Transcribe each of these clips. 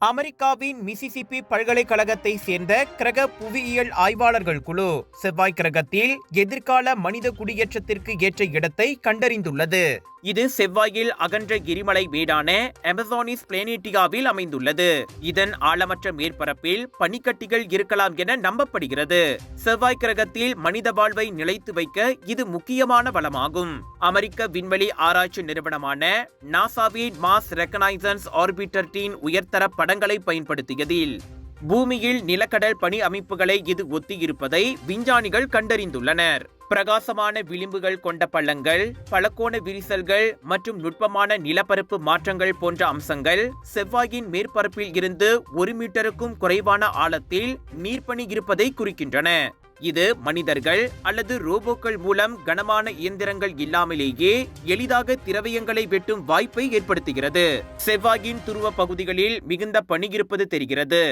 அமெரிக்காவின் மிசிசிப்பி பல்கலைக்கழகத்தை சேர்ந்த கிரக புவியியல் ஆய்வாளர்கள் குழு செவ்வாய் கிரகத்தில் எதிர்கால மனித குடியேற்றத்திற்கு ஏற்ற இடத்தை கண்டறிந்துள்ளது. இது செவ்வாயில் அகன்ற எரிமலை வீடான அமேசானிஸ் பிளேனேட்டியாவில் அமைந்துள்ளது. இதன் ஆழமற்ற மேற்பரப்பில் பனிக்கட்டிகள் இருக்கலாம் என நம்பப்படுகிறது. செவ்வாய் கிரகத்தில் மனித வாழ்வை நிலைத்து வைக்க இது முக்கியமான வளமாகும். அமெரிக்க விண்வெளி ஆராய்ச்சி நிறுவனமான நாசாவின் மாஸ் ரெகனைசன்ஸ் ஆர்பிட்டரின் உயர்தர படங்களை பயன்படுத்தியதில் பூமியில் நிலக்கடல் பனி அமைப்புகளை இது ஒத்தி இருப்பதை விஞ்ஞானிகள் கண்டறிந்துள்ளனர். பிரகாசமான விளிம்புகள் கொண்ட பள்ளங்கள், பலகோண விரிசல்கள் மற்றும் நுட்பமான நிலப்பரப்பு மாற்றங்கள் போன்ற அம்சங்கள் செவ்வாயின் மேற்பரப்பில் இருந்து 1 மீட்டருக்கும் குறைவான ஆழத்தில் நீர்ப்பனி இருப்பதை குறிக்கின்றன. இது மனிதர்கள் அல்லது ரோபோக்கள் மூலம் கனமான இயந்திரங்கள் இல்லாமலேயே எளிதாக திரவியங்களை வெட்டும் வாய்ப்பை ஏற்படுத்துகிறது. செவ்வாயின் துருவ பகுதிகளில் மிகுந்த பனி இருப்பது தெரிகிறது.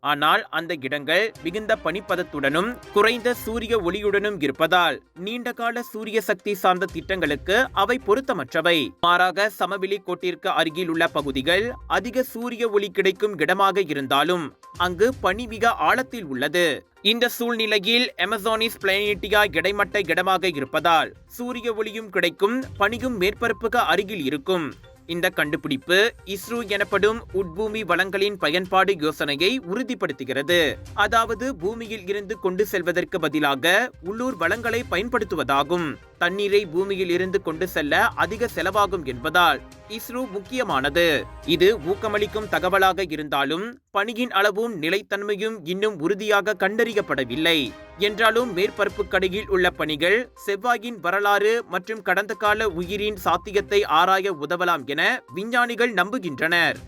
ஆனால் அந்த இடங்கள் மிகுந்த பனிப்பதத்துடனும் குறைந்த சூரிய ஒளியுடனும் இருப்பதால் நீண்டகால சூரிய சக்தி சார்ந்த திட்டங்களுக்கு அவை பொருத்தமற்றவை. மாறாக சமவெளி கோட்டிற்கு அருகில் உள்ள பகுதிகள் அதிக சூரிய ஒளி கிடைக்கும் இடமாக இருந்தாலும் அங்கு பனி மிக ஆழத்தில் உள்ளது. இந்த சூழ்நிலையில் அமேசானிஸ் பிளேனேட்டியா கிடைமட்ட இடமாக இருப்பதால் சூரிய ஒளியும் கிடைக்கும், பனியும் மேற்பரப்புக்கு அருகில் இருக்கும். இந்த கண்டுபிடிப்பு இஸ்ரோ எனப்படும் உட்பூமி வளங்களின் பயன்பாடு யோசனையை உறுதிப்படுத்துகிறது. அதாவது பூமியில் இருந்து கொண்டு செல்வதற்கு பதிலாக உள்ளூர் வளங்களை பயன்படுத்துவதாகும். தண்ணீரை பூமியில் இருந்து கொண்டு செல்ல அதிக செலவாகும் என்பதால் இஸ்ரோ முக்கியமானது. இது ஊக்கமளிக்கும் தகவலாக இருந்தாலும் பனியின் அளவும் நிலைத்தன்மையும் இன்னும் உறுதியாக கண்டறியப்படவில்லை. என்றாலும் மேற்பரப்புக்கடியில் உள்ள பனிகள் செவ்வாயின் வரலாறு மற்றும் கடந்த கால உயிரின் சாத்தியத்தை ஆராய உதவலாம் என விஞ்ஞானிகள் நம்புகின்றனர்.